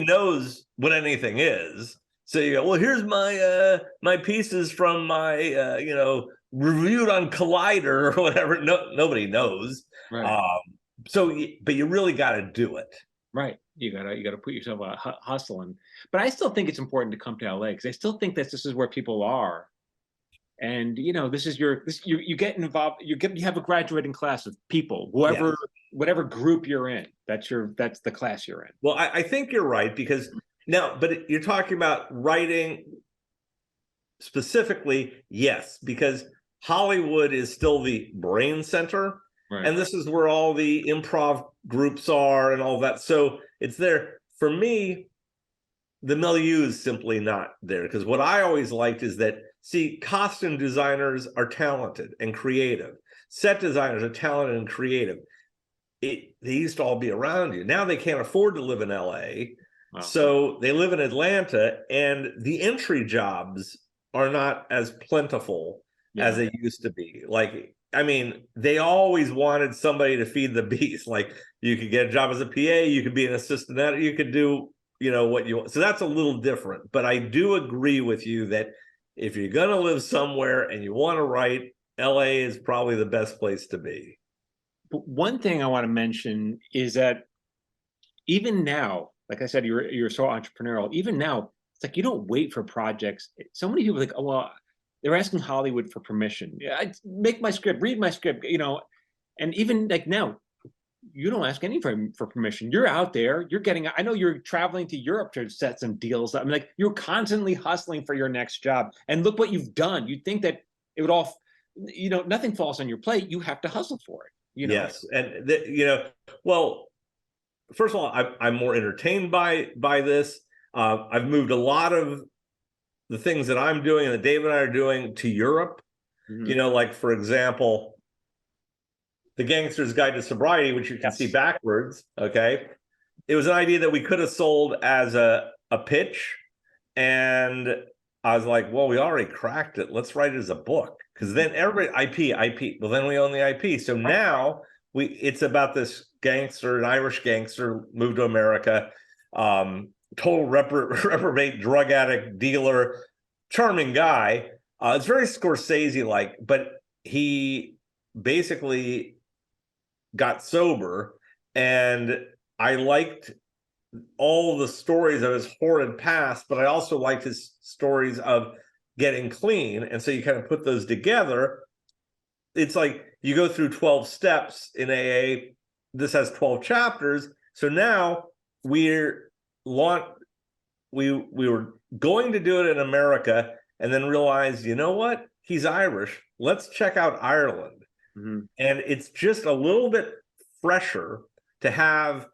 knows what anything is. So you go, well, here's my pieces from my reviewed on Collider or whatever. Nobody knows. But you really got to do it. Right. You gotta put yourself hustling. But I still think it's important to come to LA because I still think that this is where people are. And this is you get involved. You have a graduating class of people, whatever group you're in. That's the class you're in. Well, I think you're right, because but you're talking about writing specifically, yes, because Hollywood is still the brain center, and this is where all the improv groups are and all that. So it's there. For me, the milieu is simply not there, because what I always liked is that, see, costume designers are talented and creative. Set designers are talented and creative. They used to all be around you. Now they can't afford to live in LA. So they live in Atlanta, and the entry jobs are not as plentiful as they used to be. Like, I mean, they always wanted somebody to feed the beast. Like, you could get a job as a PA, you could be an assistant editor, you could do, what you want. So that's a little different. But I do agree with you that if you're going to live somewhere and you want to write, LA is probably the best place to be. But one thing I want to mention is that even now, like I said, you're so entrepreneurial. Even now, it's like you don't wait for projects. So many people are like, oh, well, they're asking Hollywood for permission. Yeah, make my script, read my script, and even like now, you don't ask anybody for permission. You're out there, I know you're traveling to Europe to set some deals up. I mean, like, you're constantly hustling for your next job. And look what you've done. You'd think that it would all, nothing falls on your plate. You have to hustle for it. Yes. And, well, first of all, I'm more entertained by this. I've moved a lot of the things that I'm doing and that Dave and I are doing to Europe. Like, for example, The Gangster's Guide to Sobriety, which you can see backwards. Okay. It was an idea that we could have sold as a pitch. And I was like, well, we already cracked it. Let's write it as a book. Because then everybody, IP. Well, then we own the IP. So now it's about this gangster, an Irish gangster, moved to America. total reprobate drug addict dealer, charming guy. It's very Scorsese like, but he basically got sober, and I liked all the stories of his horrid past, but I also liked his stories of getting clean. And so you kind of put those together. It's like you go through 12 steps in AA. This has 12 chapters. So now we're we were going to do it in America, and then realized, you know what? He's Irish. Let's check out Ireland. Mm-hmm. And it's just a little bit fresher to have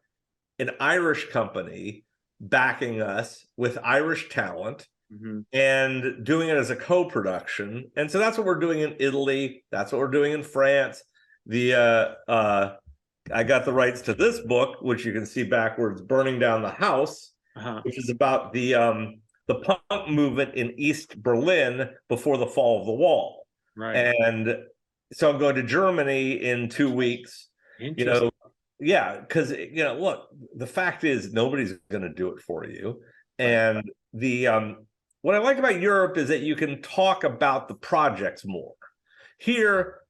an Irish company backing us with Irish talent, Mm-hmm. and doing it as a co-production. And so that's what we're doing in Italy. That's what we're doing in France. I got the rights to this book, which you can see backwards, Burning Down the House, which is about the punk movement in East Berlin before the fall of the wall. Right. And so I'm going to Germany in 2 weeks. Yeah, because look, the fact is nobody's going to do it for you. And the what I like about Europe is that you can talk about the projects more. Here,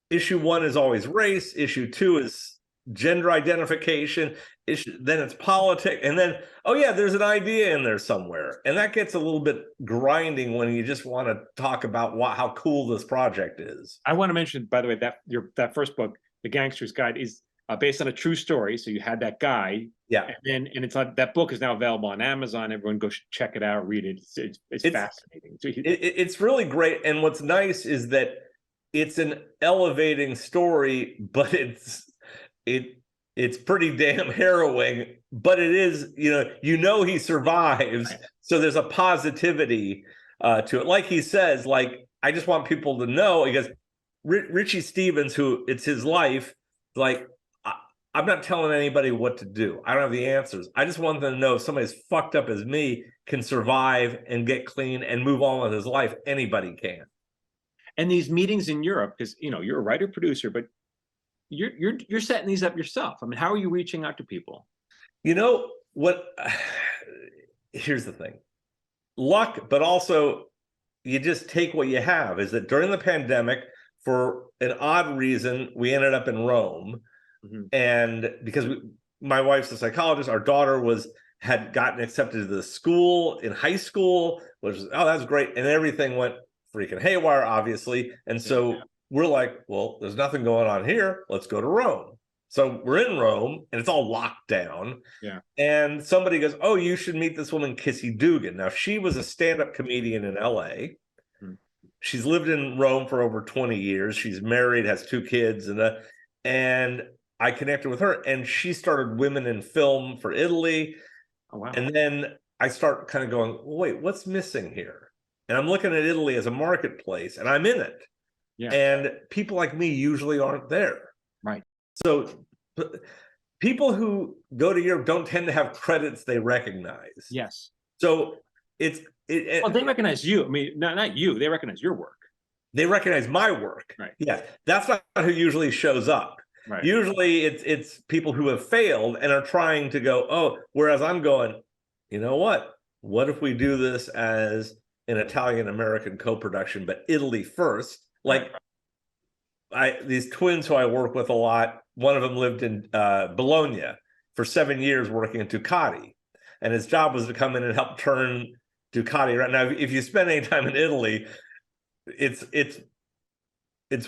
issue 1 is always race, issue 2 is gender identification, then it's politics, and then, oh yeah, there's an idea in there somewhere. And that gets a little bit grinding when you just want to talk about how cool this project is. I want to mention, by the way, that first book, The Gangster's Guide, is based on a true story. So you had that guy. Yeah. And it's like, that book is now available on Amazon. Everyone go check it out, read it. It's fascinating. It's really great. And what's nice is that it's an elevating story, but it's pretty damn harrowing, but it is, he survives. Right. So there's a positivity to it. Like he says, like, I just want people to know, because Richie Stephens, who it's his life, like, I'm not telling anybody what to do. I don't have the answers. I just want them to know if somebody as fucked up as me can survive and get clean and move on with his life, anybody can. And these meetings in Europe, because you're a writer producer, but you're setting these up yourself. I mean, how are you reaching out to people? Here's the thing. Luck, but also you just take what you have. Is that during the pandemic, for an odd reason, we ended up in Rome. Mm-hmm. And because my wife's a psychologist, our daughter had gotten accepted to the school in high school, which was, that's great. And everything went freaking haywire, obviously. And so we're like, well, there's nothing going on here. Let's go to Rome. So we're in Rome, and it's all locked down. Yeah. And somebody goes, oh, you should meet this woman, Kissy Dugan. Now, she was a stand-up comedian in LA. She's lived in Rome for over 20 years. She's married, has 2 kids, and I connected with her, and she started Women in Film for Italy. Oh, wow. And then I start kind of going, wait, what's missing here? And I'm looking at Italy as a marketplace, and I'm in it. Yeah. And people like me usually aren't there. Right. So people who go to Europe don't tend to have credits they recognize. Yes. So well, they recognize you. I mean, not you. They recognize your work. They recognize my work. Right. Yeah. That's not who usually shows up. Right. Usually it's people who have failed and are trying to go, oh, whereas I'm going, you know what? What if we do this as an Italian-American co-production, but Italy first? Like, these twins who I work with a lot, one of them lived in Bologna for 7 years working at Ducati. And his job was to come in and help turn Ducati around. Now, if you spend any time in Italy, it's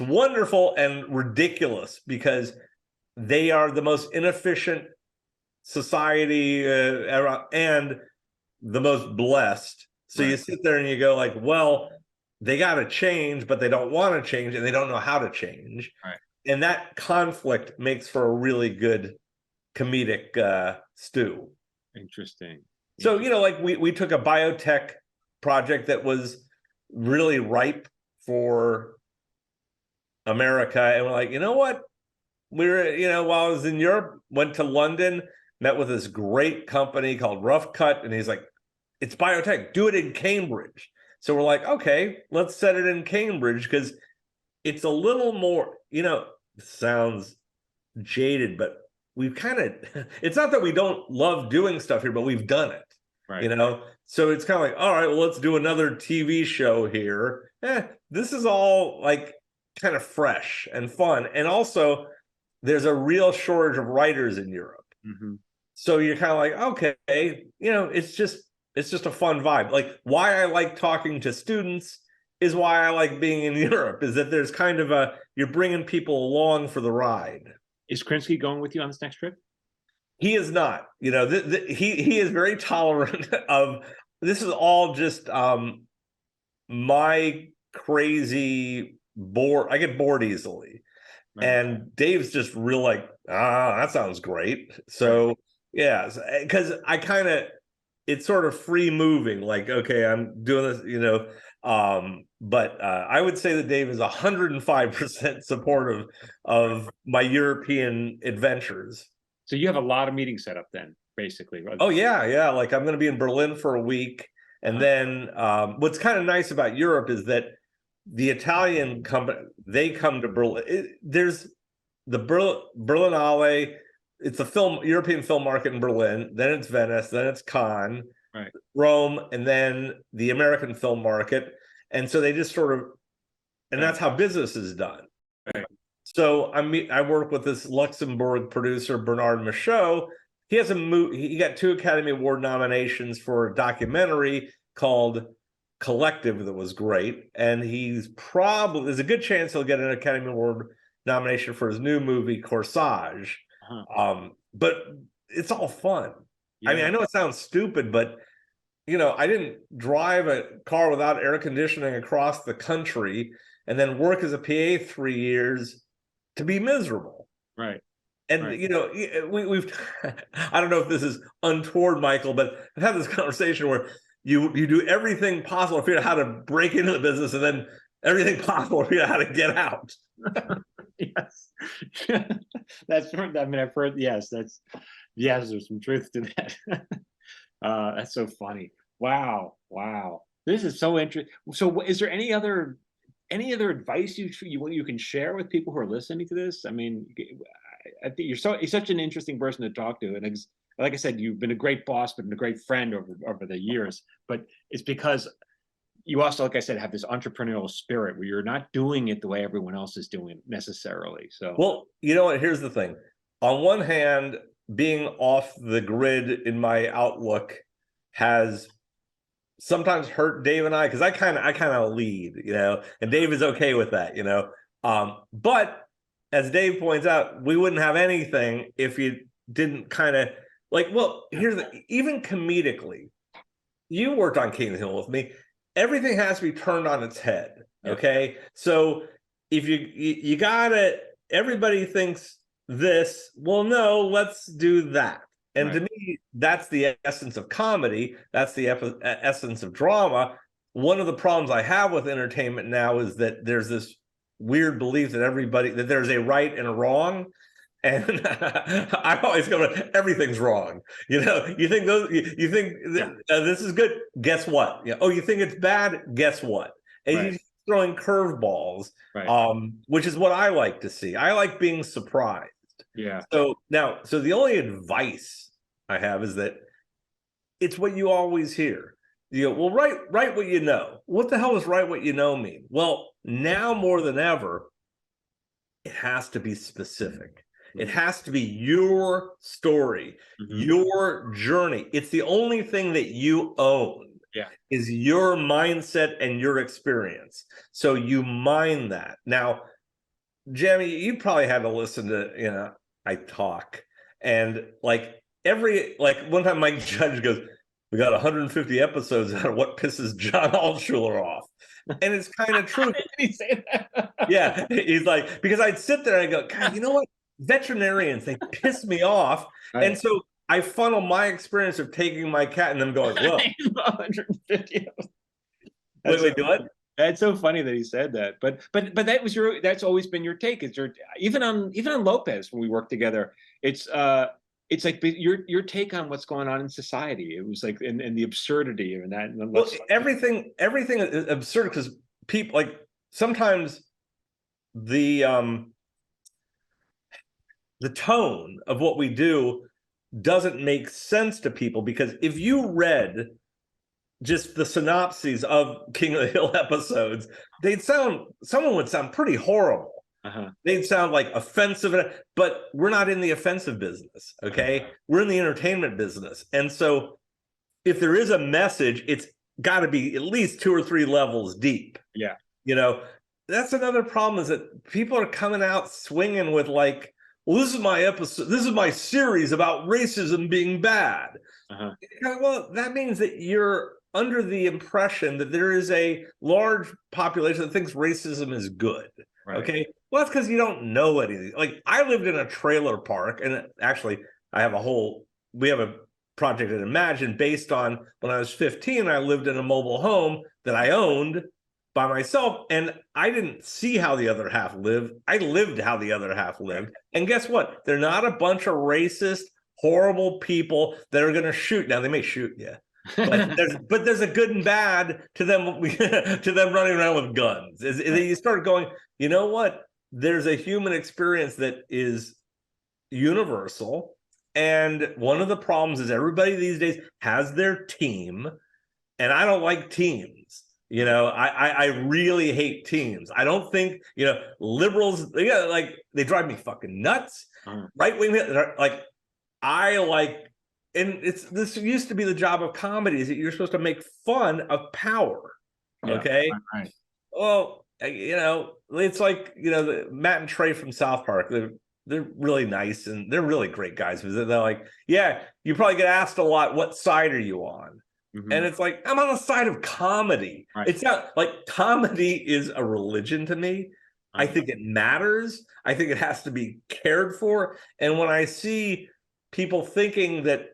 wonderful and ridiculous, because they are the most inefficient society and the most blessed. So you sit there and you go like, well, they got to change, but they don't want to change, and they don't know how to change. Right. And that conflict makes for a really good comedic stew. Interesting. So, like we took a biotech project that was really ripe for America, and we're like, you know what? While I was in Europe, went to London, met with this great company called Rough Cut, and he's like, it's biotech, do it in Cambridge. So we're like, okay, let's set it in Cambridge, because it's a little more, sounds jaded, but we've kind of it's not that we don't love doing stuff here, but we've done it. Right. You know, so it's kind of like, all right, well, let's do another TV show here. This is all like kind of fresh and fun. And also, there's a real shortage of writers in Europe. Mm-hmm. So you're kind of like, okay, you know, it's just a fun vibe. Like why I like talking to students is why I like being in Europe, is that there's kind of you're bringing people along for the ride. Is Krinsky going with you on this next trip? He is not. You know, he is very tolerant of this. Is all just my crazy bored. I get bored easily, right. And Dave's just real like, that sounds great. So yeah, because I kind of, it's sort of free moving. Like, okay, I'm doing this, you know. But I would say that Dave is 105% supportive of my European adventures. So you have a lot of meetings set up then, basically. Right? Oh yeah. Like I'm going to be in Berlin for a week, and then what's kind of nice about Europe is that the Italian company, they come to Berlin. There's the Berlinale. It's a European film market in Berlin. Then it's Venice. Then it's Cannes, right. Rome, and then the American film market. And so they just sort of, and that's how business is done. Right. So I work with this Luxembourg producer, Bernard Michaud. He has he got 2 Academy Award nominations for a documentary called Collective that was great. And there's a good chance he'll get an Academy Award nomination for his new movie, Corsage. But it's all fun. Yeah. I mean, I know it sounds stupid, but you know, I didn't drive a car without air conditioning across the country and then work as a PA 3 years to be miserable. Right. And, right. You know, we've, I don't know if this is untoward, Michael, but I've had this conversation where you do everything possible to figure out how to break into the business and then everything possible to figure out how to get out. Yes. That's, I mean, I've heard, yes, there's some truth to that. That's so funny. Wow. This is so interesting. So is there any other advice you can share with people who are listening to this? I mean, I think you're such an interesting person to talk to. And like I said, you've been a great boss, but a great friend over the years. But it's because you also, like I said, have this entrepreneurial spirit where you're not doing it the way everyone else is doing it necessarily. So, well, you know what? Here's the thing. On one hand, being off the grid in my outlook has sometimes hurt Dave and I, because I kind of lead, you know, and Dave is okay with that, you know. But as Dave points out, we wouldn't have anything if you didn't kind of like, well, even comedically, you worked on King of the Hill with me. Everything has to be turned on its head. Okay. So if you got it, everybody thinks this, well, no, let's do that. And to me, that's the essence of comedy. That's the essence of drama. One of the problems I have with entertainment now is that there's this weird belief that there's a right and a wrong. And I always go, everything's wrong. You know, you think this is good. Guess what? You think it's bad. Guess what? And you're throwing curveballs, which is what I like to see. I like being surprised. Yeah. So the only advice I have is that it's what you always hear. Well, write what you know. What the hell does write what you know mean? Well, now more than ever, it has to be specific. It has to be your story, your journey. It's the only thing that you own. Is your mindset and your experience. So you mine that. Now, Jamin, you probably had to listen to, I talk. And one time Mike Judge goes, we got 150 episodes out of what pisses John Altschuler off. And it's kind of true. Did he say that? Yeah. He's like, because I'd sit there and I go, God, you know what? Veterinarians, they piss me off. And so I funnel my experience of taking my cat and them going, well, 150. Wait, do what? That's so funny that he said that. But that's always been your take. It's even on Lopez when we worked together. It's like your take on what's going on in society. It was like and the absurdity of that. Well, everything is absurd because people sometimes the the tone of what we do doesn't make sense to people, because if you read just the synopses of King of the Hill episodes, someone would sound pretty horrible. They'd sound like offensive, but we're not in the offensive business, okay? We're in the entertainment business. And so if there is a message, it's got to be at least 2 or 3 levels deep. Yeah. You know, that's another problem, is that people are coming out swinging with like, well, this is my episode, this is my series about racism being bad. Well, that means that you're under the impression that there is a large population that thinks racism is good. Right. Okay. Well, that's because you don't know anything. Like, I lived in a trailer park, and actually we have a project at Imagine based on when I was 15, I lived in a mobile home that I owned by myself, and I didn't see how the other half lived. I lived how the other half lived. And guess what? They're not a bunch of racist, horrible people that are going to shoot. Now, they may shoot you, but there's a good and bad to them running around with guns. You start going, you know what? There's a human experience that is universal. And one of the problems is everybody these days has their team, and I don't like teams. You know, I really hate teams. I don't think, liberals, they drive me fucking nuts. Right wing, like, and this used to be the job of comedy, is that you're supposed to make fun of power. Okay. Right. Well, it's like, Matt and Trey from South Park. They're really nice, and they're really great guys. They're like, yeah, you probably get asked a lot, what side are you on? And it's like, I'm on the side of comedy. Right. It's not like comedy is a religion to me. I think it matters. I think it has to be cared for. And when I see people thinking that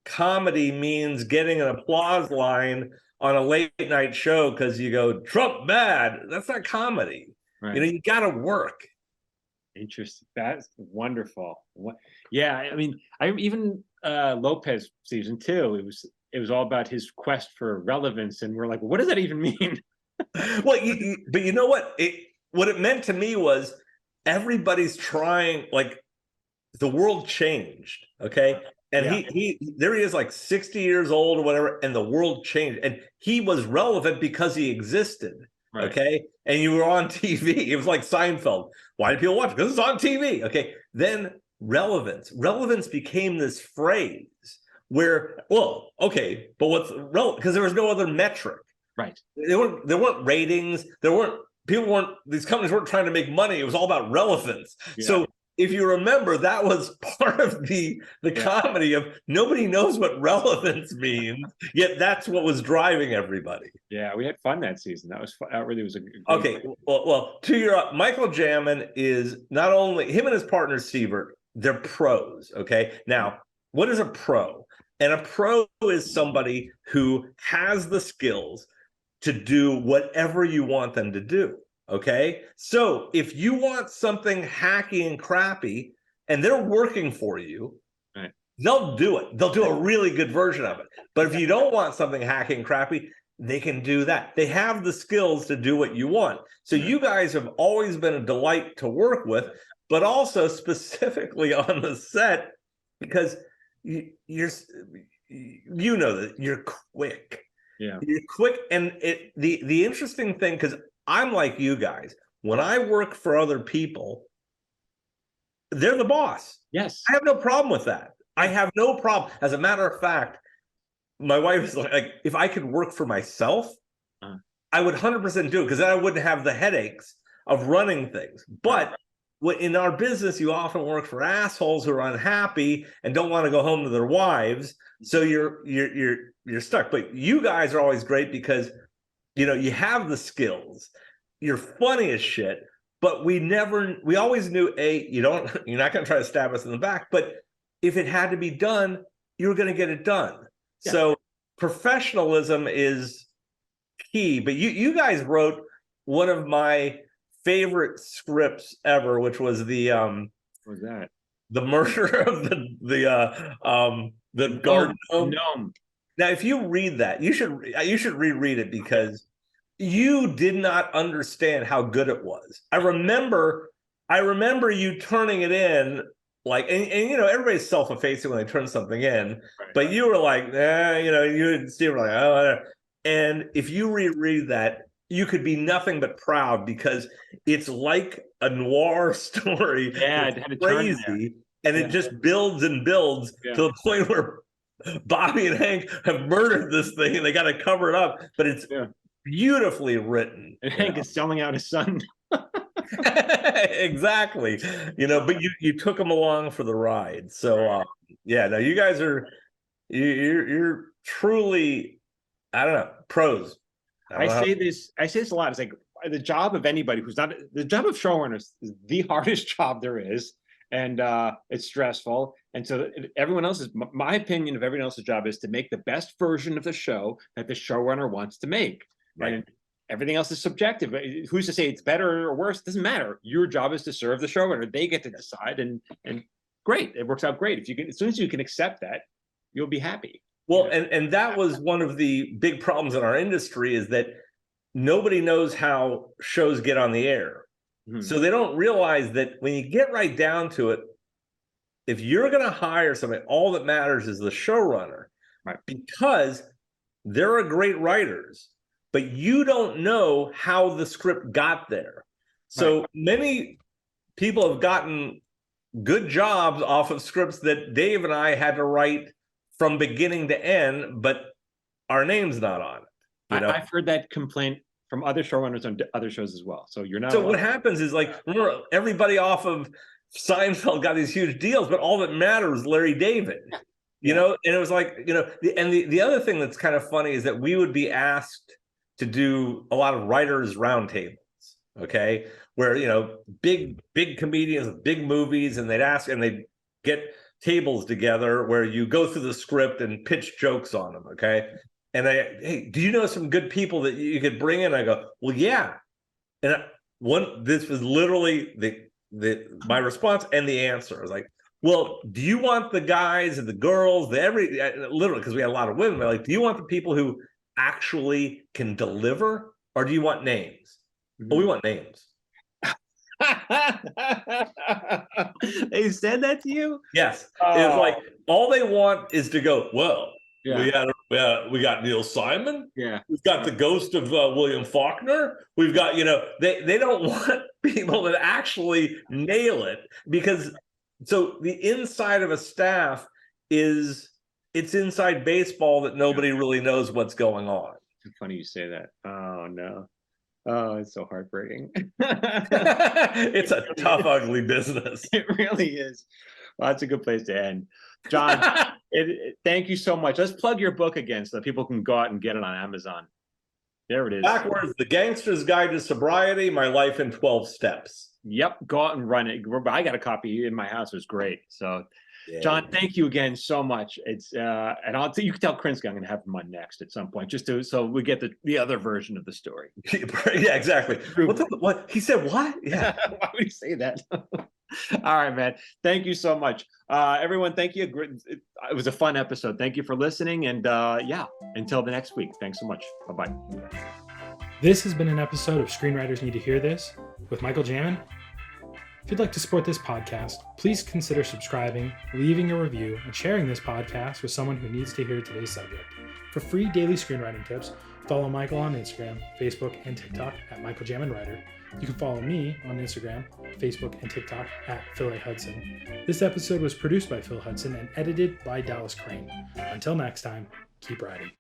comedy means getting an applause line on a late night show because you go, Trump bad, that's not comedy. Right. You got to work. Interesting. That's wonderful. Yeah, I mean, even Lopez season 2, it was all about his quest for relevance, and we're like, what does that even mean? Well, but you know what? What it meant to me was everybody's trying, like, the world changed, okay? And there he is, like 60 years old or whatever, and the world changed, and he was relevant because he existed. Right. Okay. And you were on TV. It was like Seinfeld. Why do people watch it? Because it's on TV. Okay. Then relevance became this phrase where, well, okay, but what's relevant? Because there was no other metric. Right. There weren't ratings. These companies weren't trying to make money. It was all about relevance. Yeah. So if you remember, that was part of the comedy of nobody knows what relevance means, yet that's what was driving everybody. Yeah, we had fun that season. That was fun. That really was a good okay. Well, to your Michael Jamin is not only him and his partner Sievert, they're pros. Okay, now what is a pro? And a pro is somebody who has the skills to do whatever you want them to do. Okay, so if you want something hacky and crappy and they're working for you, right, they'll do it. They'll do a really good version of it. But if you don't want something hacky and crappy, they can do that. They have the skills to do what you want. So you guys have always been a delight to work with, but also specifically on the set, because you're that you're quick. Yeah, you're quick. And the interesting thing, because I'm like you guys. When I work for other people, they're the boss. Yes. I have no problem with that. I have no problem. As a matter of fact, my wife is like, if I could work for myself, I would 100% do it, because then I wouldn't have the headaches of running things. But in our business, you often work for assholes who are unhappy and don't want to go home to their wives. So you're stuck. But you guys are always great because you have the skills, you're funny as shit, but we always knew, you're not going to try to stab us in the back, but if it had to be done, you were going to get it done. Yeah. So professionalism is key. But you guys wrote one of my favorite scripts ever, which was what was that? The murder of the garden gnome. Now, if you read that, you should reread it, because you did not understand how good it was. I remember you turning it in like, and you know, everybody's self-effacing when they turn something in, but you were like, you know, you and Steve were like, oh, whatever. And if you reread that, you could be nothing but proud because it's like a noir story. Yeah, It's it had a turn there. crazy, and it just builds and builds to the point where Bobby and Hank have murdered this thing and they got to cover it up, but it's beautifully written. And Hank is selling out his son. Exactly. You know, but you took them along for the ride. So yeah, no, you guys are you're truly, I don't know, pros. I say this a lot. It's like the job of anybody who's not the job of showrunners is the hardest job there is, and it's stressful. And so everyone else's, my opinion of everyone else's job is to make the best version of the show that the showrunner wants to make. Right. And everything else is subjective. Who's to say it's better or worse? It doesn't matter. Your job is to serve the showrunner. They get to decide, and great, it works out great. If you can, as soon as you can accept that, you'll be happy. Well, and that was one of the big problems in our industry is that nobody knows how shows get on the air. Mm-hmm. So they don't realize that when you get right down to it, if you're going to hire somebody, all that matters is the showrunner, right? Because there are great writers, but you don't know how the script got there. So many people have gotten good jobs off of scripts that Dave and I had to write from beginning to end, but our name's not on it. You know? I've heard that complaint from other showrunners on other shows as well. So you're not. So what happens is, like, remember, everybody off of Seinfeld got these huge deals, but all that matters is Larry David. You know, and it was like, you know, the other thing that's kind of funny is that we would be asked to do a lot of writers' roundtables, okay, where, you know, big comedians with big movies, and they'd get tables together where you go through the script and pitch jokes on them, okay? And hey, do you know some good people that you could bring in? I go, well, yeah. And this was literally my response and the answer. I was like, well, do you want the guys and the girls, literally, because we had a lot of women, we're like, do you want the people who actually can deliver, or do you want names? Mm-hmm. Well, we want names. They said that to you? Yes. It's like all they want is to go, well, we got Neil Simon. Yeah. We've got the ghost of William Faulkner. We've got, you know, they don't want people that actually nail it, because so the inside of a staff it's inside baseball that nobody really knows what's going on. It's funny you say that. Oh no. Oh, it's so heartbreaking. It's a tough, ugly business. It really is. Well, that's a good place to end. John, thank you so much. Let's plug your book again so that people can go out and get it on Amazon. There it is. Backwards, The Gangster's Guide to Sobriety, My Life in 12 Steps. Yep, go out and run it. I got a copy in my house. It was great. So, John, thank you again so much. It's and you can tell Krinsky I'm going to have him on next at some point, just so we get the other version of the story. Yeah, exactly. What he said? What? Yeah. Why would he say that? All right, man. Thank you so much, everyone. Thank you. It was a fun episode. Thank you for listening, and until the next week. Thanks so much. Bye bye. This has been an episode of Screenwriters Need to Hear This with Michael Jamin. If you'd like to support this podcast, please consider subscribing, leaving a review, and sharing this podcast with someone who needs to hear today's subject. For free daily screenwriting tips, follow Michael on Instagram, Facebook, and TikTok at Michael Jamin Writer. You can follow me on Instagram, Facebook, and TikTok at Phil A. Hudson. This episode was produced by Phil Hudson and edited by Dallas Crane. Until next time, keep writing.